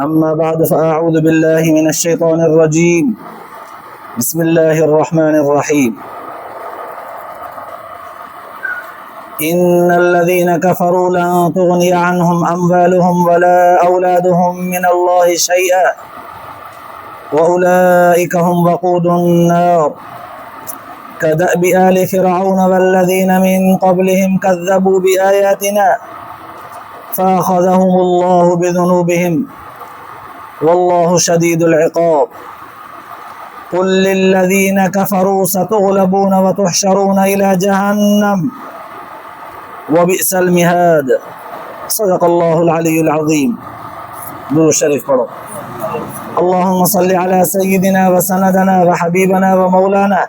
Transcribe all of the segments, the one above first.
أما بعد فأعوذ بالله من الشيطان الرجيم. بسم الله الرحمن الرحيم. إن الذين كفروا لن تغني عنهم أموالهم ولا أولادهم من الله شيئا وأولئك هم وقود النار كدأب آل فرعون والذين من قبلهم كذبوا بآياتنا فأخذهم الله بذنوبهم والله شديد العقاب. قل للذين كفروا ستغلبون وتحشرون إلى جهنم وبئس المهاد. صدق الله العلي العظيم. درود شریف پڑھو. اللهم صل على سيدنا وسندنا وحبيبنا ومولانا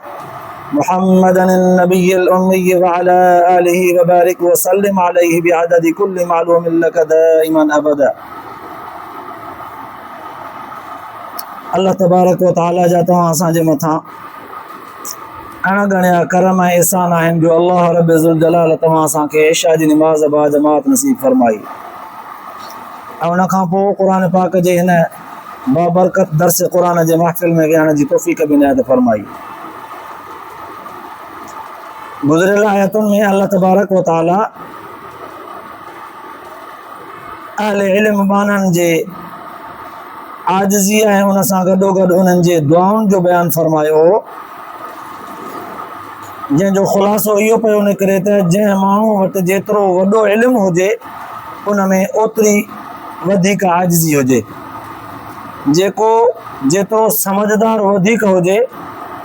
محمد النبي الأمي وعلى آله وبارك وسلم عليه بعدد كل معلوم لك دائما أبدا. अल्लाह तबारक व तआला जा तव्हां असांजे मथां अणगणिया करम ऐं एहसान आहिनि जो अल्लाह रब ज़ुल जलाल तव्हां असांखे इशा जी निमाज़ बा जमात नसीब फरमाई ऐं उन खां पोइ क़ुर पाक जे हिन बाबरकत दर्स क़ुर जे महफ़िल में विहण जी तौफ़ीक़ बि इनायत फरमाई। गुज़िरियल आयतुनि में अल्लाह तबारक व तआला अहले इल्म बाननि जे आजिज़ी ऐं उन सां गॾोगॾु उन्हनि जे दुआउनि जो बयानु फरमायो, जंहिंजो ख़ुलासो इहो पियो निकिरे त जंहिं माण्हू वटि जेतिरो वॾो इल्मु हुजे उन में ओतिरी वधीक आजिज़ी हुजे, जेको जेतिरो समझदार वधीक हुजे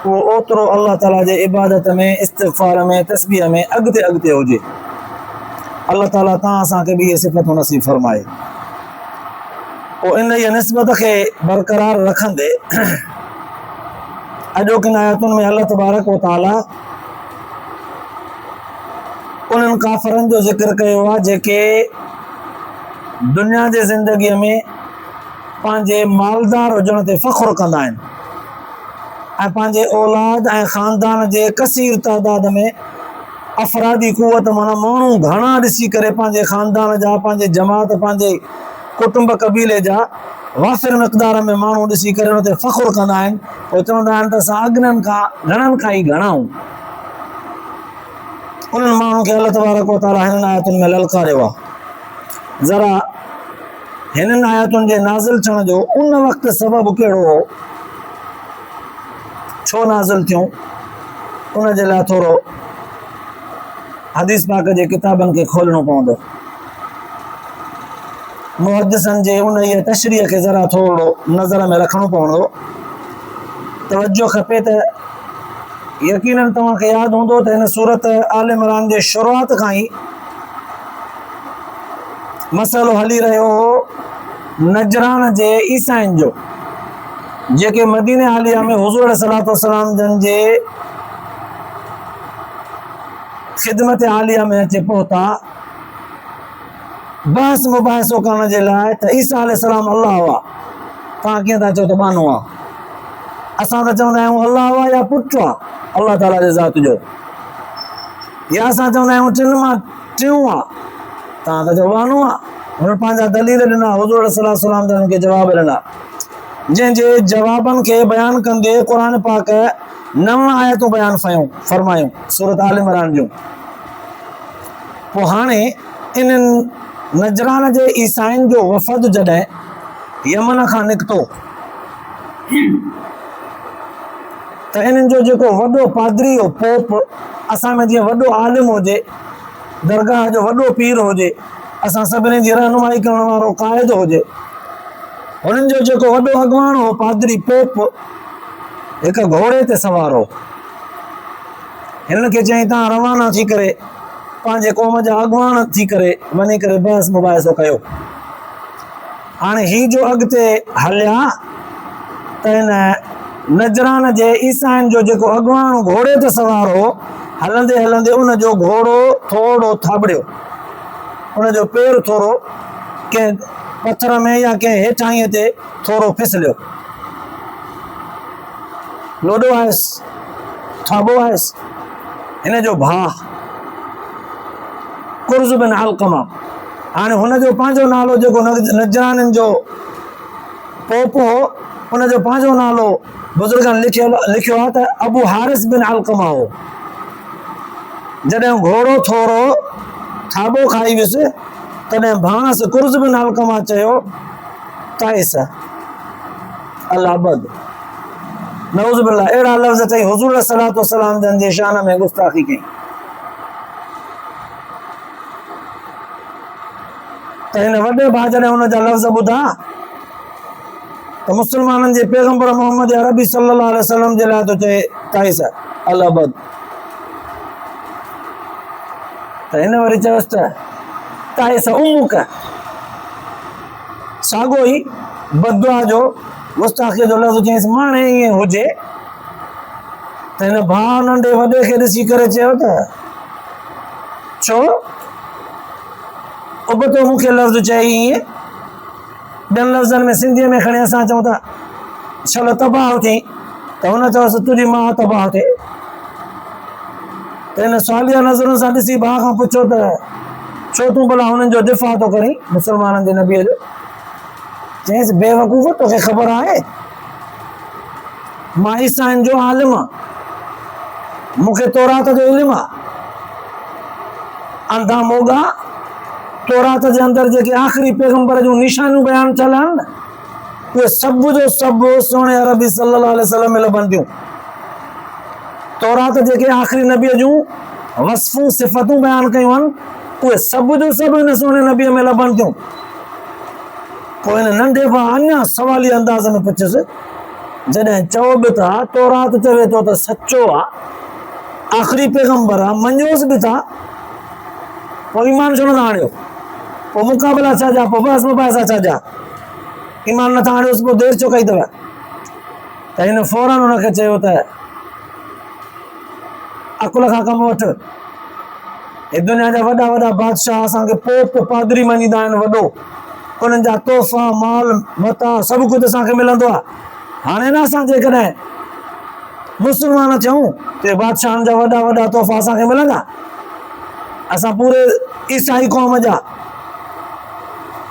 उहो ओतिरो अल्लाह ताला जे इबादत में इस्तिग़फ़ार में तस्बीह में अॻिते हुजे। अल्लाह ताला तव्हां असांखे बि इहे सिफ़तूं नसीब फरमाए। पोइ इन जी निस्बत खे बरक़रार रखंदे अॼोकिन आयतुनि में अल्लाह तबारक व तआला उन्हनि काफ़रनि जो ज़िक्र कयो आहे जेके दुनिया जे ज़िंदगीअ में पंहिंजे मालदार हुजण ते फ़ख़्रु कंदा आहिनि ऐं पंहिंजे औलाद ऐं ख़ानदान जे कसीर तइदाद में अफ़रादी क़ुवत माना माण्हू घणा ॾिसी करे पंहिंजे ख़ानदान जा पंहिंजे जमात पंहिंजे कुटुंब कबीले जा वाफ़िर मक़दार में माण्हू ॾिसी करे उन ते फ़ख़्रु कंदा आहिनि। पोइ चवंदा आहिनि त असां अॻिननि खां घणनि खां ई घणा आहियूं। उन्हनि माण्हुनि खे अल्लाह तबारक व तआला हिननि आयतुनि में ललकारियो आहे। ज़रा हिननि आयतुनि जे नाज़िल थियण जो उन वक़्तु सबबु कहिड़ो हो, छो नाज़िल थियूं, उन जे लाइ थोरो हदीस पाक जे किताबनि खे खोलणो पवंदो। मुहद्दिसनि जे उन ई तशरीह खे ज़रा थोरो नज़र में रखणो पवंदो। तवजो खपे त यकीनन तव्हांखे यादि हूंदो त हिन सूरत आल इमरान जे शुरूआत खां ई मसइलो हली रहियो हो नजरान जे ईसाइनि जो, जेके मदीने आलिया में हुज़ूर सलातो सलाम जन जे ख़िदमत आलिया में अचे पहुता बहस मुबाहिसो करण जे लाइ त ईसा अलैहिस्सलाम अल्लाह हुआ, तव्हां कीअं था चओ त बानो आहे, असां त चवंदा आहियूं अल्लाह हुआ या पुटु आहे अल्लाह ताला जे ज़ात जो, या असां चवंदा आहियूं टिनि मां टियों आहे, तव्हां त चओ बानो आहे। हुन पंहिंजा दलील ॾिना, हुज़ूर सलातो सलाम जन खे जवाब ॾिना, जंहिंजे जवाबनि खे बयानु कंदे क़ुर पाक 9 आयतूं बयानु फरमायूं सूरत आल इमरान जूं। पोइ हाणे इन्हनि नजरान जे ईसाइनि जो वफ़द जॾहिं यमन खां निकितो त इन्हनि जो जेको वॾो पादरी हो पोप, असां में जीअं वॾो आलिम हुजे, दरगाह जो वॾो पीर हुजे, असां सभिनी जी रहनुमाई करण वारो क़ाइद हुजे, हुननि जो जेको वॾो अॻवान हो पादरी पोप हिकु घोड़े ते सवार हो। हिननि खे चई तव्हां रवाना थी करे पंहिंजे क़ौम जा अॻवान थी करे वञी करे बहस मुबाहिसो कयो। हाणे ही जो अॻिते हलिया त हिन नजरान जे ईसाइनि जो जेको अॻवान घोड़े ते सवार हो, हलंदे हलंदे उन जो घोड़ो थोरो थाबड़ियो, उन जो पेर थोरो कंहिं पथर में या कंहिं हेठाईअ ते थोरो फिसलियो, लोॾो आयुसि, थाबो आयुसि। हिन जो भाउ कुर्ज़ बिन अलक़मा, हाणे हुनजो पंहिंजो नालो जेको नजराननि जो पोपो उनजो पंहिंजो नालो बुज़ुर्गनि लिखियो आहे त अबू हारिस बिन अलकमा हो। जॾहिं घोड़ो थोरो थाबो खाई वियुसि तॾहिं भाणस कुर्ज़ बिन अलकमा चयो ताइस अल अबद नऊज़ बिल्लाह, अहिड़ा लफ़्ज़ चई हुज़ूर सलातो सलाम जन जे शान में गुस्ताखी कई। त हिन वॾे भाउ जॾहिं हुनजा लफ़्ज़ ॿुधा त मुस्लमाननि जे पैगंबर मोहम्मद अरबी सल्लल्लाहु अलैहि वसल्लम जे लाइ थो चए ताइस अल अबद। त हिन वरी चयोसि त ताइस उम्मुक, साॻियो ई बददुआ जो गुस्ताखीअ जो लफ़्ज़ चयईंसि माणे ईअं हुजे त हिन भाउ नंढे वॾे खे ॾिसी करे चयो त छो उबतो मूंखे लफ़्ज़ चई ईअं। ॿियनि लफ़्ज़नि में सिंधीअ में खणी असां चऊं था छल तबाह थी त हुन चयोसि तुंहिंजी माउ तबाह थिए। त हिन सालिया नज़रुनि सां ॾिसी भाउ खां पुछो त छो तूं भला हुननि जो दिफ़ा थो करीं मुस्लमाननि जे नबीअ जो। चयईंसि बेवकूफ़, तोखे ख़बर आहे मां ईसाइन जो आलिम आहियां, मूंखे तौरात जो इल्मु आहे। अंधा मोगा तौरात जे अंदरि जेके आख़िरी पैगंबर जूं निशानियूं बयान थियल आहिनि न उहे सभु जो सभु सोणे अरबी सल्लल्लाहु अलैहि वसल्लम में लभनि थियूं। तौरात जेके आख़िरी नबीअ जूं वस्फ़ूं सिफ़तूं बयान कयूं आहिनि उहे सभु जो सभु हिन सोणे नबीअ में लभनि थियूं। पोइ हिन नंढे भाउ अञा सवाली अंदाज़ में पुछियुसि जॾहिं चओ बि था तौरात चवे थो त सचो आहे आख़िरी पैगंबर आहे मञोसि बि था पोइ ईमान छो नथा आणियो? पोइ मुक़ाबिला छा जा, पोइ बहस मुबाहिसा छा जा? ईमान नथा आणियोसि पोइ देरि छो कई अथव? त हिन फौरन हुनखे चयो त अकुल खां कमु वठि। हे दुनिया जा वॾा वॾा बादशाह असांखे पोप पादरी मञींदा आहिनि, वॾो उन्हनि जा तोहफ़ा माल मता सभु कुझु असांखे मिलंदो आहे। हाणे न असां जेकॾहिं मुस्लमान थियूं त बादशाहनि जा वॾा वॾा तोहफ़ा असांखे मिलंदा? असां पूरे ईसाई क़ौम जा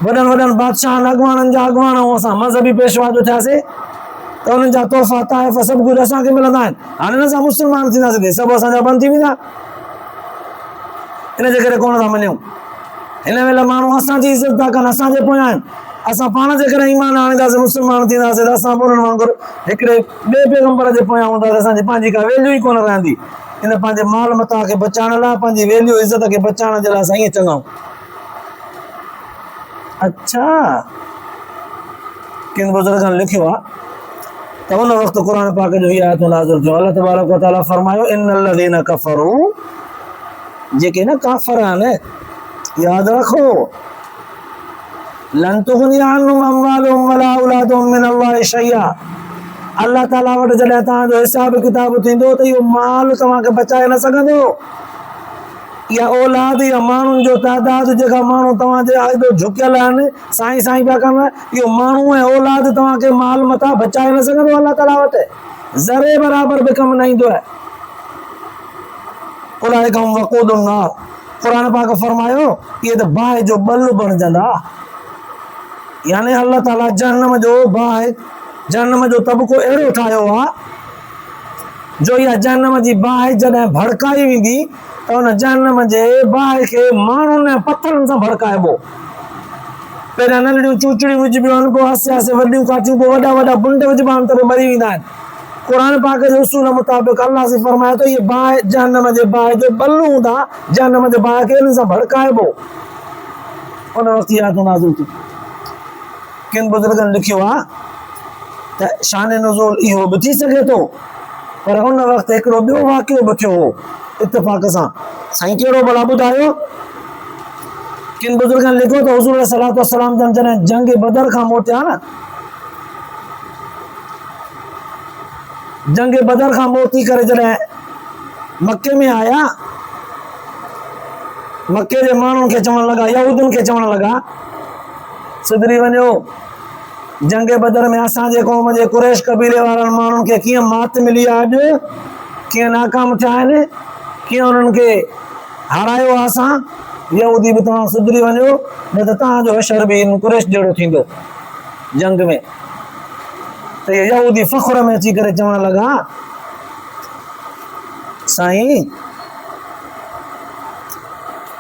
वॾनि वॾनि बादशाहनि अॻवाननि जा अॻवान ऐं असां मज़हबी पेशवा जो थियासीं त उन्हनि जा तोहफ़ा ताइफ़ सभु कुझु असांखे मिलंदा आहिनि। हाणे न असां मुस्लमान थींदासीं सभु असांजा बंदि थी वेंदा। इन जे करे कोन था मञूं। हिन महिल माण्हू असांजी इज़त था कनि, असांजे पोयां आहिनि। असां पाण जे करे ईमान आणींदासीं मुस्लमान थींदासीं त असां बि उन्हनि वांगुरु हिकिड़े ॿिए पैगंबर जे पोयां हूंदासीं। असांजी पंहिंजी का वैल्यू ई कोन रहंदी। इन पंहिंजे माल मता खे बचाइण लाइ, पंहिंजी वैल्यू इज़त खे बचाइण जे लाइ असां ईअं चङा। अच्छा, किन बुज़ुर्गनि लिखियो आहे त उन वक़्तु क़ुर पाक जो इहा आयत नाज़िल थियो। अल्लाह तबारक व तआला फरमायो इन्नल लज़ीना कफ़रू, जेके न काफ़िर आहिनि यादि रखो लन तुग़नी अन्हुम अम्वालुहुम वला औलादुहुम मिनल्लाहि शैआ। अल्लाह ताला वटि जॾहिं तव्हांजो हिसाब किताब थींदो त इहो माल तव्हांखे बचाए न सघंदो। इहा औलाद या माण्हुनि जो तादाद जेका माण्हू तव्हांजे आइदो झुकियल आहिनि साईं साईं पिया कनि, इहो माण्हू ऐं औलाद तव्हांखे माल मता बचाए न सघंदो। अल्लाह ताला वटि ज़रे बराबर बि कमु न ईंदो आहे। उलाइका हुम वक़ूदुन नार, क़ुर पाक फरमायो इहे त बाहि जो बल बणजंदा। यानी अल्लाह ताला जहन्नम जो बाहि, जहन्नम जो तबको अहिड़ो ठाहियो आहे जो इहा जहन्नम जी बाहि जॾहिं भड़काई वेंदी त हुन जहन्नम जे बाहि खे माण्हुनि ऐं पथरनि सां भड़काइबो। पहिरियां नंढड़ियूं चूचड़ियूं विझबियूं आहिनि, पोइ आसे आसे वॾियूं काठियूं, पोइ वॾा वॾा बुंड विझबा आहिनि त मरी वेंदा आहिनि। क़ुर पाक जे उसूल मुताबिक़ अल्लाह से फरमाए थो इहे बाहि जहन्नम जे बाहि जो बल हूंदा, जहन्नम जे बाहि खे इन सां भड़काइबो। उन वक़्तु इहा आयत नाज़िल थी। किन बुज़ुर्गनि लिखियो आहे त शान नुज़ूल इहो बि थी सघे थो, पर उन वक़्तु हिकिड़ो ॿियो वाक़ियो बि थियो हो इत्तिफ़ाक़ सां। साईं कहिड़ो भला ॿुधायो? किन बुज़ुर्गनि लिखियो त हुज़ूर सलातो वसलाम जन जॾहिं जंग बदर खां मोटिया न, जंग बदर खां मोटी करे जॾहिं मके में आया, मके जे माण्हुनि खे चवण लॻा, यहूदियुनि खे चवण लॻा सुधरी वञो, जंग बदर में असांजे क़ौम जे कुरैश कबीले वारनि माण्हुनि खे कीअं मात मिली आहे, अॼु कीअं नाकाम थिया आहिनि, कीअं उन्हनि खे हारायो आहे असां। यहूदी बि तव्हां सुधरी वञो, न त तव्हांजो हशर बि कुरैश जहिड़ो थींदो जंग में। त ये यहूदी फ़ख्र में अची करे चवण लगा, साईं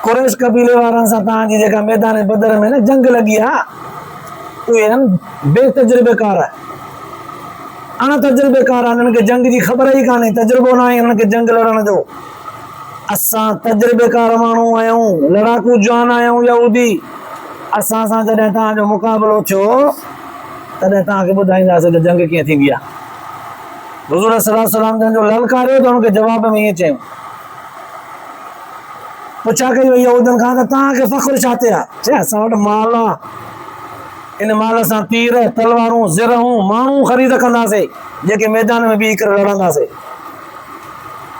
कुरैश कबीले वारनि सां तव्हांजी जेका मैदान बदर में न जंग लगी आहे, उहे आहिनि बेतजुर्बेकार, अण तजुर्बेकार, हिननि खे जंग जी ख़बर ई कान्हे, तजुर्बो न आहे हिननि खे जंग लड़ण जो। असां तजुर्बेकार माण्हू आहियूं, लड़ाकू जवान आहियूं यहूदी। असां सां जॾहिं तव्हांजो मुक़ाबिलो थियो तॾहिं तव्हांखे ॿुधाईंदासीं त जंग कीअं थींदी आहे। हुज़ूर सल्लल्लाहु अलैहि वसल्लम जंहिंजो ललकारियो त हुनखे जवाब में ईअं चयूं, पुछा कई वई यहूदनि खां त तव्हांखे फ़ख्रु छा ते आहे? चए असां वटि माल आहे, इन माल सां तीर तलवारूं ज़िरहूं माण्हू ख़रीद कंदासीं जेके मैदान में बीह करे लड़ंदासीं।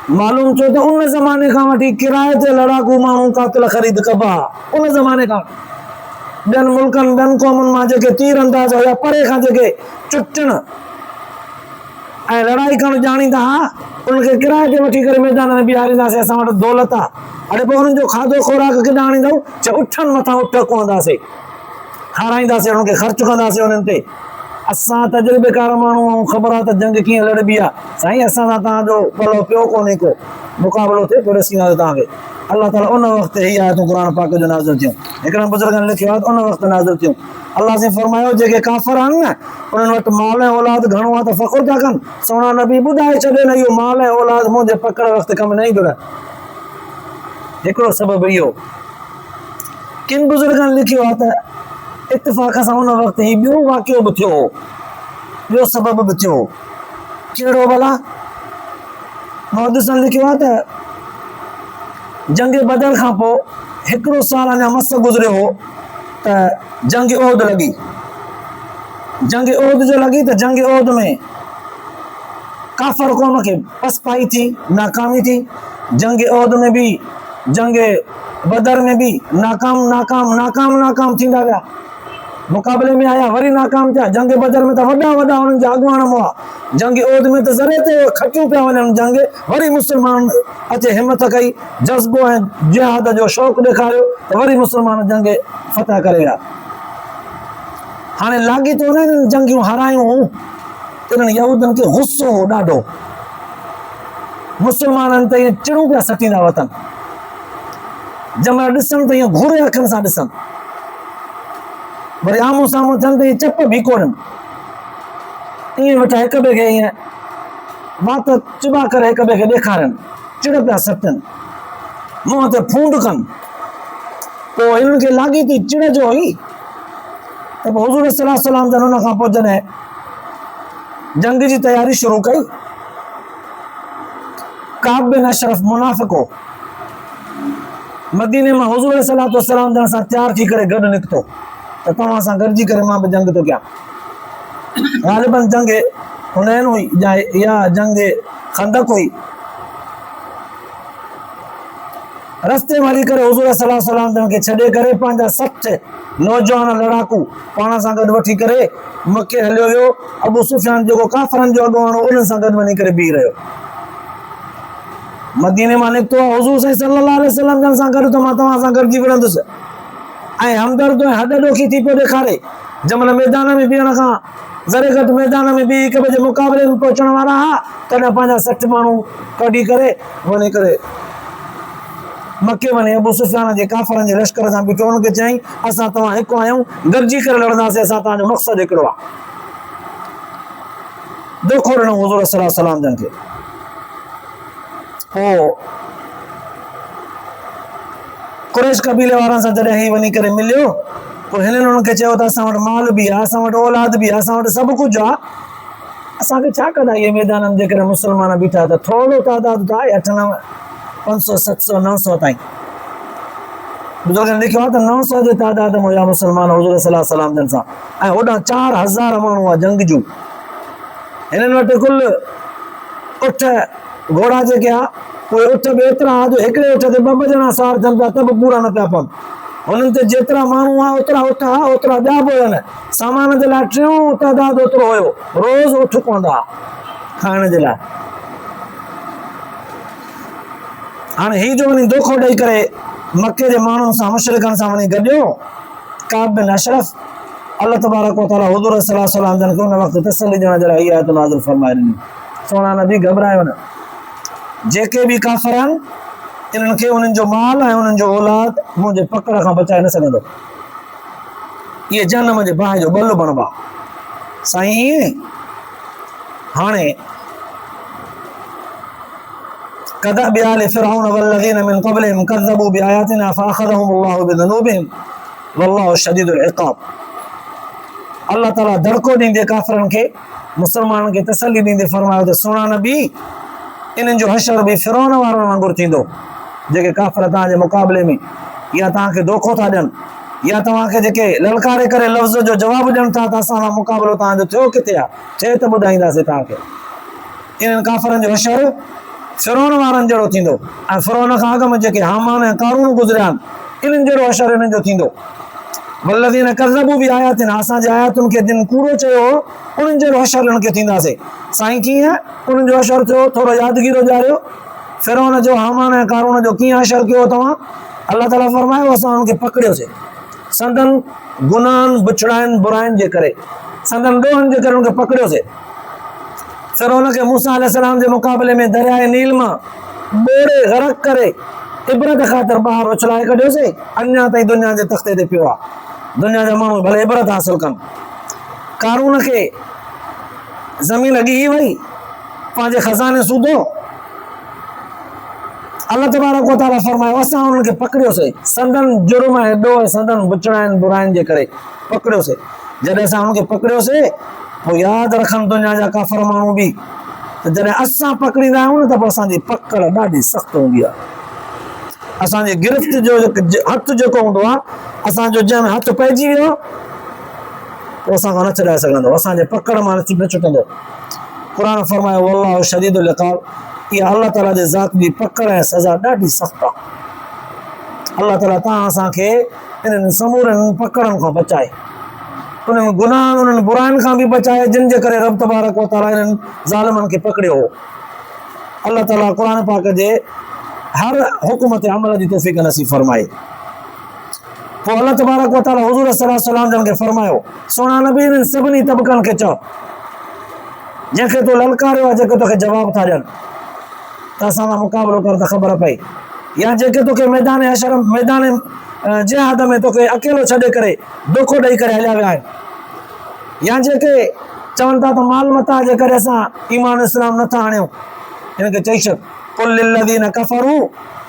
मालूम छो त उन ज़माने खां वठी किराए ते लड़ाकू माण्हू कातिल ख़रीद कबा, उन ज़माने खां ॿियनि मुल्कनि ॿियनि क़ौमुनि मां जेके तीर अंदाज़ हुया, परे खां जेके चुटण ऐं लड़ाई करणु ॼाणींदा हुआ, उनखे किराए ते वठी करे मैदान में बीहारींदासीं। असां वटि दौलत आहे, हाणे पोइ हुननि जो खाधो खुराक किथां आणींदव? चए उठनि मथां उठ कोहंदासीं, खाराईंदासीं, हुननि खे ख़र्चु कंदासीं उन्हनि ते। असां तजुर्बेकार माण्हू आहियूं, ख़बर आहे त जंग कीअं लड़बी आहे। साईं असां सां तव्हांजो भलो पियो कोन्हे, को मुक़ाबिलो थिए पियो ॾसींदासीं तव्हांखे। अल्लाह ताला उन वक़्तु ही आयतूं क़ुर पाक जो नाज़िल थियूं, हिकिड़नि बुज़ुर्गनि लिखियो आहे त उन वक़्तु नाज़िल थियूं। अल्लाह से फरमायो जेके काफ़िर आहिनि न, उन्हनि वटि माल ऐं औलाद घणो आहे त फ़ख्रु था कनि। सोना नबी ॿुधाए छॾे न इहो माल ऐं औलाद मुंहिंजे पकड़ वक़्तु कमु न ईंदो। हिकिड़ो सबबु इहो। किन बुज़ुर्गनि लिखियो आहे त इत्तिफ़ाक़ सां उन वक़्तु ही ॿियो वाक़ियो बि थियो, ॿियो सबबु बि थियो। कहिड़ो भला? मुहद्दिसनि लिखियो आहे त जंग बदर खां पोइ हिकिड़ो साल अञा मस गुज़रियो हो त जंग ओहद लॻी। जंग ओहद जो लॻी त जंग ओहद में काफ़िर क़ौम खे पसपाई थी, नाकामी थी। जंग ओहद में बि, जंग बदर में बि नाकाम नाकाम नाकाम नाकाम थींदा विया, मुक़ाबले में आया वरी नाकाम थिया। जंग बदर में त वॾा वॾा हुननि जा अॻुवान हुआ, जंग ओहद में त ज़रे ते खटियूं पिया वञनि जंग। वरी मुस्लमान अचे हिमत कई, जज़्बो ऐं जिहाद जो शौक़ु ॾेखारियो त वरी मुस्लमान जंग फतह करे विया। हाणे लाॻी थो न हिननि जंगियूं हारायूं, इन्हनि यहूदनि खे गुस्सो हो ॾाढो, मुस्लमाननि त ईअं चिड़ूं पिया सटींदा वतन, जंहिंमहिल ॾिसनि त ईअं घूरे अखियुनि सां ॾिसनि, वरी आम्हूं साम्हूं थियनि त ईअं चप बि कोन्हनि, ईअं वेठा हिक ॿिए खे ईअं वात चिॿा करे हिक ॿिए खे ॾेखारनि, चिड़ पिया सटनि, मुंहं ते फूंड कनि। पोइ हिननि खे लाॻी थी चिड़ जो ई त पोइ हुज़ूर सल्लल्लाहु अलैहि वसल्लम जन हुन खां पोइ जॾहिं जंग जी तयारी शुरू कई, काब बिन अशरफ मुनाफ़िक़ हो, मदीने मां हुज़ूर सल्लल्लाहु अलैहि वसल्लम जन सां तयार थी करे गॾु निकितो त तव्हां सां गॾिजी करे मां बि जंग थो कयां। ग़ालिबन जंग हुनैन हुई या जंग खंदक हुई। रस्ते में हली करे हुज़ूर सल्लल्लाहु अलैहि वसल्लम जन खे छॾे करे पंहिंजा 60 नौजवान लड़ाकू पाण सां गॾु वठी करे मके हलियो वियो। अबू सुफियान जेको काफ़िरनि जो अॻुवान हो, उन्हनि सां गॾु वञी करे बीह रहियो। मदीने मां निकितो आहे हुज़ूर सल्लल्लाहु अलैहि वसल्लम जन सां गॾु त मां तव्हां सां गॾिजी विढ़ंदुसि, ऐं हमदर्द ऐं हॾ ॾोखी थी पियो ॾेखारे। जंहिंमहिल मैदान में बीहण खां ज़रे घटि मैदान में बीह हिक ॿिए जे मुक़ाबले में पहुचण वारा हुआ, तॾहिं पंहिंजा 60 माण्हू कढी करे वञी करे मके वञी अबू सुफियान जे काफ़िरनि जे लश्कर सां बीठो। हुनखे चयईं असां तव्हां हिकु आहियूं, गॾिजी करे लड़ंदासीं, असां तव्हांजो मक़सदु हिकिड़ो आहे। दोखो ॾिनो हुज़ूर सल्लल्लाहु अलैहि वसल्लम जन खे। पोइ कुरैश कबीले वारनि सां जॾहिं ही वञी करे मिलियो, पोइ हिननि हुननि खे चयो त असां वटि माल बि आहे, असां वटि औलाद बि आहे, असां वटि सभु कुझु आहे, असांखे छा कंदा इहे मैदान में जेकॾहिं मुस्लमान बीठा त थोरो तादाद त आहे, 8, 9, 500, 700, 900 ताईं। बुज़ुर्गनि लिखियो आहे त 900 जे तादाद में हुया मुस्लमान हुज़ूर सल्लल्लाहु अलैहि वसल्लम जन सां, ऐं होॾां 4000 माण्हू हुआ जंग जूं। हिननि वटि कुल उठ घोड़ा जेके आहे, उहे उठ बि एतिरा आहे जो हिकिड़े उठ ते 2 ॼणा सवार थियनि पिया त बि पूरा न पिया पवनि। हुननि ते जेतिरा माण्हू आहे ओतिरा उठ आहे, ओतिरा ॿिया बि हुयनि। सामान जे लाइ 3 तादाद ओतिरो हुयो, रोज़ उठ पवंदा खाइण जे लाइ। हाणे ही जो वञी दोखो ॾेई करे मके जे माण्हुनि सां मुशरिकनि सां वञी गॾियो, काब बिन अशरफ अल्लाह तबारक व तआला हुज़ूर सल्लल्लाहु अलैहि वसल्लम जन खे उन वक़्तु तसल्ली ॾियण जे लाइ इहा आयत नाज़िल फरमाए ॾिनी, सोना नबी घबरायो न, जेके बि काफ़िर आहिनि इन्हनि खे उन्हनि जो माल ऐं उन्हनि जो औलाद मुंहिंजे पकड़ खां बचाए न सघंदो, इहे जहन्नम जे बाहि जो बल बणिबा। साईं ईअं हाणे कदअब आलि फ़िरऔन वल्लज़ीन मिन क़ब्लिहिम कज़्ज़बू बिआयातिना फ़अख़ज़हुमुल्लाहु बिज़ुनूबिहिम वल्लाहु शदीदुल इक़ाब। अल्लाह ताला दड़को ॾींदे काफ़िरनि खे मुसलमाननि खे तसल्ली ॾींदे फरमायो त सुहिणा नबी इन्हनि जो हशर बि फ़िरऔन वारनि वांगुरु थींदो, जेके काफ़िर तव्हांजे मुक़ाबले में या तव्हांखे धोखो था ॾियनि या तव्हांखे जेके ललकारे करे लफ़्ज़ जो जवाबु ॾियनि था त असां सां मुक़ाबिलो तव्हांजो थियो किथे आहे, थिए त ॿुधाईंदासीं तव्हांखे। इन्हनि काफ़िरनि जो हशर फ़िरऔन वारनि जहिड़ो थींदो ऐं फ़िरऔन खां अॻु में जेके हामान ऐं कारून गुज़रिया आहिनि इन्हनि जहिड़ो हशर इन्हनि जो थींदो। वल्लज़ीन कज़्ज़बू बिआयातिना, असांजे आयतुनि खे जिन कूड़ो चयो उन्हनि जहिड़ो हशर इन्हनि खे थींदासीं। साईं कीअं उन्हनि जो हशर थियो, थोरो यादगीरो ॾियारियो, फ़िरऔन जो हामान ऐं कारून जो कीअं हशर कयो तव्हां? अल्लाह ताला फरमायो असां उन्हनि खे पकड़ियोसीं संदन गुनाहनि बुछड़ाइनि बुराइनि जे करे, संदन ॾोहनि जे करे उनखे पकड़ियोसीं। फ़िरऔन खे मूसा अलैहिस्सलाम जे मुक़ाबले में दरियाए नील मां ॿोड़े गरक करे इबरत ख़ातिर ॿाहिरि उछलाए कढियोसीं, अञा ताईं दुनिया जे तख़्ते ते पियो आहे, दुनिया जा माण्हू भले इबरत हासिल कनि। कारून खे ज़मीन ॻी वई, पंहिंजे खज़ाने सूधो, अल्लाह तबारक व तआला फरमायो असां उन्हनि खे पकड़ियोसीं संदन जुर्म ऐं ॾोह संदन बुछड़ाइनि बुराइनि जे करे पकड़ियोसीं। जॾहिं असां उन्हनि खे पकड़ियोसीं पोइ यादि रखनि दुनिया जा काफ़िर माण्हू बि त जॾहिं असां पकड़ींदा आहियूं न त पोइ असांजी पकड़ ॾाढी सख़्तु हूंदी आहे। असांजी गिरफ़्त जो हथु जेको हूंदो आहे, असांजो जंहिं हथु पइजी वियो पोइ असां खां न छॾाए सघंदो, असांजे पकड़ मां न छुटंदो। क़ुर फरमायो वल्लाहु शदीदुल इक़ाब, इहा अल्लाह ताला जे ज़ात जी पकड़ ऐं सज़ा ॾाढी सख़्तु आहे। अल्लाह ताला तव्हां असांखे इन्हनि समूरनि पकड़नि खां बचाए, उन्हनि गुनाहनि उन्हनि बुराइनि खां बि बचाए जिन जे करे रब तबारक व तआला इन्हनि ज़ालिमनि खे पकड़ियो हो। अल्लाह ताला क़ुर पाक जे हर हुकुम ते अमल जी तौफ़ीक़ नसीब फरमाए। पोइ अल्लाह तबारक व तआला हुज़ूर सल्लल्लाहु अलैहि वसल्लम जन खे फरमायो सुहिणा नबी इन्हनि सभिनी तबक़नि खे चओ जंहिंखे तूं ललकारियो आहे, जेके तोखे जवाब था ॾियनि त असां सां मुक़ाबिलो कर त ख़बर पई, या जेके तोखे मैदान हशर मैदान जिहाद में तोखे अकेलो छॾे करे धोखो ॾेई करे हलिया विया आहिनि, या जेके चवनि था त माल मता जे करे असां ईमान इस्लाम नथा आणियूं, हिनखे चई छॾ कुल लिल्लज़ीन कफ़रू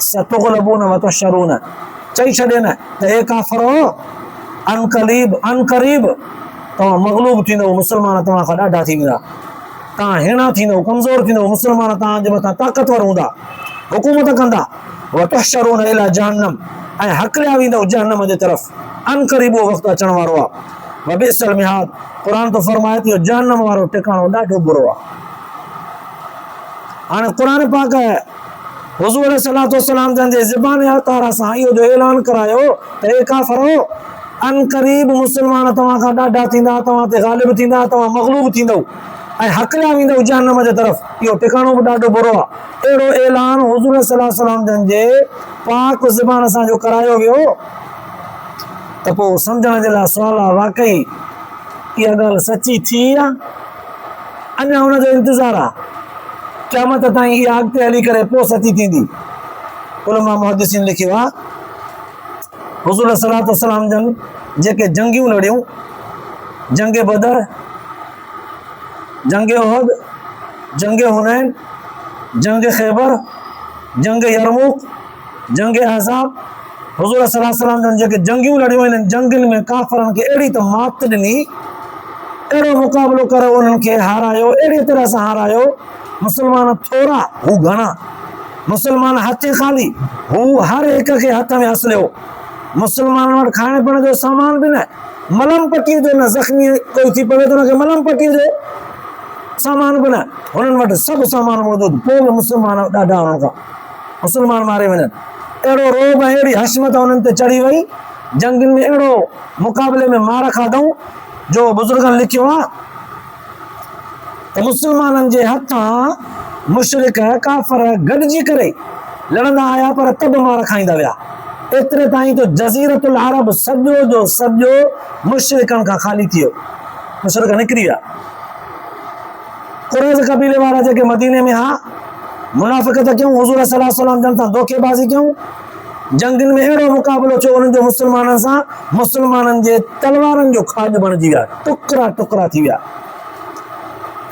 सतुग़लबून व तुहशरून, चई छॾे न त हे काफ़िरो अनक़रीब तव्हां मग़लूब थींदव, मुस्लमान तव्हां खां ॾाढा थी वेंदा, तव्हां हिणा थींदव, कमज़ोर थींदव, मुस्लमान तव्हांजे मथां ताक़तवर हूंदा, हुकूमत कंदा, व तुहशरून इला जहन्नम, ऐं हकलिया वेंदव जहन्नम जे तरफ़, अनक़रीब उहो वक़्तु अचण वारो आहे। व बिअसल मिहाद, क़ुर तो फरमाए थो जहन्नम वारो टिकाणो ॾाढो बुरो आहे। हाणे क़ुर पाक हुज़ूर सल्लल्लाहु अलैहि वसल्लम जे ज़बान अतारा सां इहो जो ऐलान करायो त हे काफ़िरो अनक़रीब मुस्लमान तव्हां खां ॾाढा थींदा, तव्हां ते ग़ालिब थींदा, तव्हां मग़लूब थींदव ऐं हकलिया वेंदव जहन्नम जे तरफ़, इहो टिकाणो बि ॾाढो बुरो आहे। अहिड़ो ऐलान हुज़ूर सल्लल्लाहु अलैहि वसल्लम जन जे पाक ज़बान सां जो करायो वियो त पोइ सम्झण जे लाइ सुवाल आहे, वाकई इहा ॻाल्हि सची थी आहे, अञा हुनजो इंतज़ारु आहे, क़यामत ताईं इहा अॻिते हली करे पोइ सची थींदी। उलमा मुहद्दिसीन लिखियो आहे हुज़ूर सल्लल्लाहु अलैहि वसल्लम जन जेके जंगियूं लड़ियूं, जंग बदर, जंग उहद, जंग हुनैन, जंग खैबर, जंग यरमुक, जंग अहज़ाब, हुज़ूर सल्लल्लाहु अलैहि वसल्लम जन जेके जंगियूं लड़ियूं इन्हनि जंगनि में काफ़िरनि खे अहिड़ी त मात ॾिनी, अहिड़ो मुक़ाबिलो करे उन्हनि खे हारायो, अहिड़ी तरह सां हारायो, मुस्लमान थोरा हू घणा, मुस्लमान हथ ख़ाली हू हर हिक खे हथ में असलियो, मुस्लमान वटि खाइण पीअण जो सामान बि न, मलम पटीअ जो न, ज़ख़्मी कोई थी पवे त हुनखे मलम पटीअ जो सामान बि न, हुननि वटि सभु सामान मौजूदु, पोइ बि मुस्लमान ॾाढा हुननि खां मुस्लमान मारे वञनि। अहिड़ो रोब ऐं अहिड़ी हशमत हुननि ते चढ़ी वई, जंगनि में अहिड़ो मुक़ाबले में मार खाधऊं जो बुज़ुर्गनि लिखियो आहे त मुस्लमाननि जे हथां मुशरिक काफ़िर गॾिजी करे लड़ंदा आया पर तब मार खाईंदा विया। एतिरे ताईं तो जज़ीरतुल अरब सॼो जो सॼो मुशरिकनि खां ख़ाली थी वियो, मुशरिक निकिरी विया। कुरैज़ कबीले वारा जेके मदीने में हा, मुनाफ़िक़त कयूं, हुज़ूर सल्लल्लाहु अलैहि वसल्लम जन सां धोखेबाज़ी कयूं, जंगनि में अहिड़ो मुक़ाबिलो थियो उन्हनि जो मुस्लमाननि सां, मुस्लमाननि जे तलवारनि जो खाॼ बणिजी विया, टुकड़ा टुकड़ा थी विया।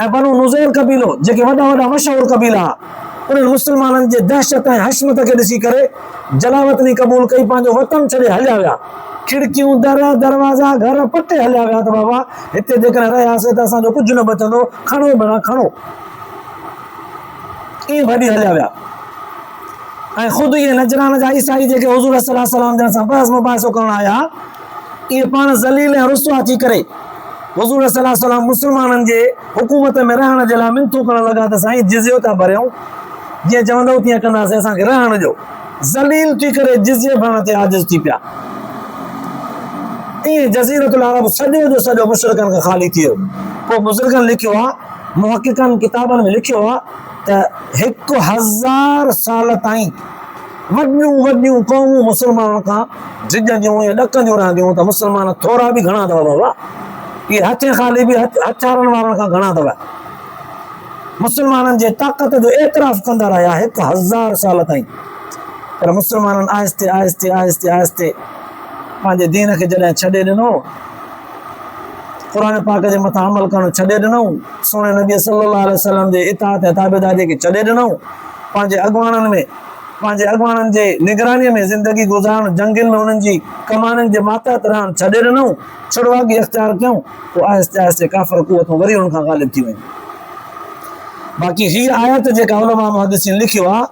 ऐं बनु नुज़ैर कबीलो जेके वॾा वॾा मशहूर कबीला, उन्हनि मुस्लमाननि जे दहशत ऐं हशमत खे ॾिसी करे जलावतनी क़बूल कई, पंहिंजो वतन छॾे हलिया विया, खिड़कियूं दर दरवाज़ा घर पटे हलिया विया त बाबा हिते जेकॾहिं रहियासीं त असांजो कुझु न बचंदो, खणो भेण खणो, ईअं भॼी हलिया विया। ऐं ख़ुदि इहे नजरान जा ईसाई जेके हुज़ूर सल्लल्लाहु अलैहि वसल्लम जन सां बहस मुबाहिसो करण आया, इहे पाण ज़लील ऐं रुसवा थी करे हुज़ूर सल्लल्लाहु अलैहि वसल्लम मुस्लमाननि जे हुकूमत में रहण जे लाइ मिनतूं करण लॻा त साईं जिज़ियो था भरियूं, जीअं चवंदव तीअं कंदासीं, असांखे रहण ॾियो। ज़लील थी करे जिज़िये भरण ते आजिज़ थी पिया। ईअं जज़ीरतुल अरब सॼो जो सॼो मुशरिकनि खां ख़ाली थी वियो। पोइ बुज़ुर्गनि लिखियो आहे, मुहक़िक़नि किताबनि में लिखियो आहे त 1000 साल ताईं वॾियूं वॾियूं क़ौमूं मुस्लमाननि खां झिझंदियूं ऐं ॾकंदियूं रहंदियूं, त मुस्लमान थोरा बि घणा अथव बाबा, इहे हथे ख़ाली बि हथियारनि वारनि खां घणा अथव। मुस्लमाननि जे ताक़त जो एतिराफ़ कंदा रहिया 1000 साल ताईं, पर मुस्लमाननि आहिस्ते आहिस्ते आहिस्ते आहिस्ते पंहिंजे दीन खे जॾहिं छॾे ॾिनो, क़ुर पाक जे मथां अमल करणु छॾे ॾिनऊं, सोने नबी सल्लल्लाहु अलैहि वसल्लम जे इताअत ऐं ताबेदारी खे छॾे ॾिनऊं, पंहिंजे अॻुवाननि जे निगरानीअ में ज़िंदगी गुज़ारणु, जंगनि में उन्हनि जी कमाननि जे मातहत रहणु छॾे ॾिनऊं, छुड़वागी इख़्तियार कयूं, पोइ आहिस्ते आहिस्ते काफ़िर क़ुवतूं वरी उन्हनि खां ग़ालिब थी वयूं। बाक़ी हीअ आयत जेका उलमा मुहद्दिसीन लिखियो आहे,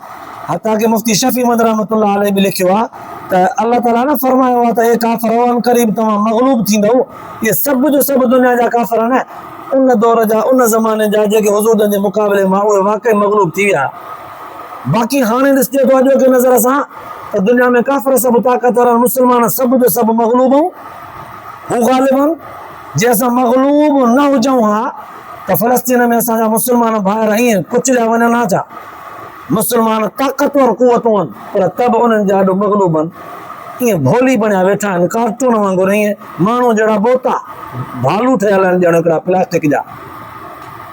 हता कि मुफ्ती शफ़ी अहमद रहमतुल्लाह अलैह बि लिखियो आहे त अल्लाह ताला न फरमायो आहे त हे काफ़िर अन क़रीब तव्हां मग़लूब थींदव। इहे सभु जो सभु दुनिया जा काफ़िर न, उन दौर जा उन ज़माने जा जेके हुज़ूर जे मुक़ाबले मां उहे वाक़ई मग़लूब थी विया। बाक़ी हाणे ॾिसजे थो अॼोके नज़र सां त दुनिया में काफ़िर सभु ताक़तवर, मुस्लमान सभु जो सभु मग़लूब हू ग़ालिब आहिनि। जे असां मग़लूब न हुजऊं हा त फ़लस्तीन में असांजा मुस्लमान भाइर ईअं कुचलिया वञनि हा छा? मुस्लमान ताक़तवर क़ुवतूं आहिनि, पर तब उन्हनि जा ॾाढो मग़लूब आहिनि, ईअं भोली बणिया वेठा आहिनि, कार्टून वांगुरु ईअं माण्हू जहिड़ा बोता भालू ठहियल आहिनि ॼण हिकिड़ा प्लास्टिक जा,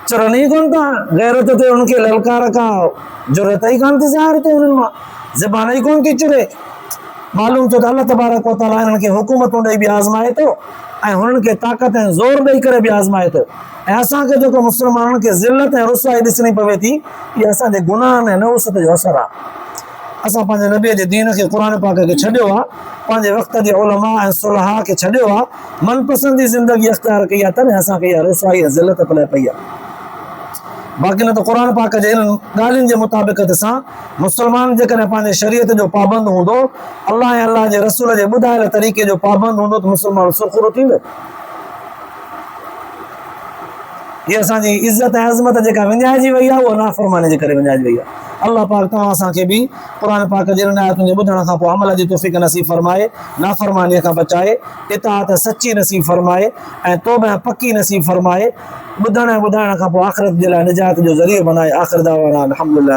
चरनि ई कोन था, गैरत ते उनखे ललकार का ज़रूरत ई कोन थी ज़ाहिर थिए, उन्हनि मां ज़बान ई कोन थी चिड़े। मालूम थियो त अल्लाह तबारक व तआला हिननि खे हुकूमतूं ॾेई बि आज़माए थो ऐं हुननि खे ताक़त ऐं ज़ोर ॾेई करे बि आज़माए थो। ऐं असांखे जेको मुस्लमाननि खे ज़िलत ऐं रुसवाई ॾिसणी पवे थी, इहा असांजे गुनाहनि ऐं नहुसत जो असरु आहे। असां पंहिंजे नबीअ जे दीन खे, क़ुर पाक खे छॾियो आहे, पंहिंजे वक़्त जे उलमा ऐं सुलहा खे छॾियो आहे, मनपसंदी ज़िंदगी अख़्तियार कई आहे, तॾहिं असांखे इहा रुसवाई ऐं ज़िलत पले पई आहे। बाक़ी न त क़ुर पाक जे इन्हनि ॻाल्हियुनि जे मुताबिक़त सां मुस्लमान जेकॾहिं पंहिंजे शरीयत जो पाबंद हूंदो, अल्लाह ऐं अल्लाह जे रसूल जे ॿुधायल तरीक़े जो पाबंद हूंदो, त मुस्लमान सुरख़ुरो थींदो। हीअ असांजी इज़त ऐं अज़मत जेका विञाइजी वई आहे, उहा नाफ़रमानी जे करे विञाइजी वई आहे। अल्लाह पाक तव्हां असांखे बि क़ुर पाक जे आयतुनि जे ॿुधण खां पोइ अमल जी तौफ़ीक़ नसीब फरमाए, नाफ़रमानीअ खां बचाए, इताअत सची नसीब फरमाए ऐं तौबा पकी नसीब फरमाए, ॿुधण ऐं ॿुधाइण खां पोइ आख़िरत जे लाइ निजात जो ज़रियो बनाए। आख़िर दावाना अल्हम्दुलिल्लाह।